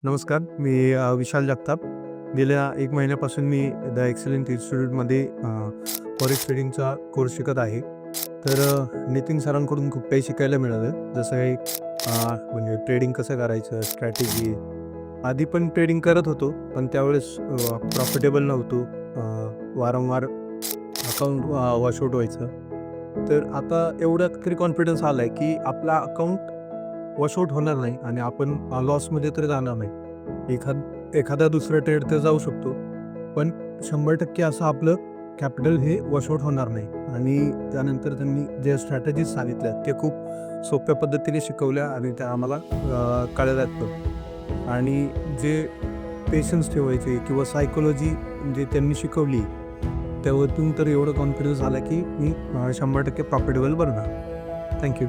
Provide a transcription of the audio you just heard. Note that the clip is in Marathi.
नमस्कार. मी विशाल जगताप. गेल्या 1 महिन्यापासून मी द एक्सलंट इन्स्टिट्यूटमध्ये फॉरेक्स ट्रेडिंगचा कोर्स शिकत आहे. तर नितीन सरांकडून खूप काही शिकायला मिळालं. जसं काही म्हणजे ट्रेडिंग कसं करायचं, स्ट्रॅटेजी. आधी पण ट्रेडिंग करत होतो, पण त्यावेळेस प्रॉफिटेबल नव्हतो. वारंवार अकाउंट वॉशआउट व्हायचं. तर आता एवढा तरी कॉन्फिडन्स आला आहे, की आपला अकाउंट वॉशआउट होणार नाही आणि आपण लॉसमध्ये तरी जाणार नाही. एखादा दुसरा ट्रेड तर जाऊ शकतो, पण 100% असं आपलं कॅपिटल हे वॉशआउट होणार नाही. आणि त्यानंतर त्यांनी जे स्ट्रॅटेजीज सांगितल्या ते खूप सोप्या पद्धतीने शिकवल्या आणि त्या आम्हाला कळल्यात पण. आणि जे पेशन्स ठेवायचे किंवा सायकोलॉजी जे त्यांनी शिकवली, त्यावरतून तर एवढं कॉन्फिडन्स आला की मी 100% प्रॉफिटेबल बनणार. थँक्यू.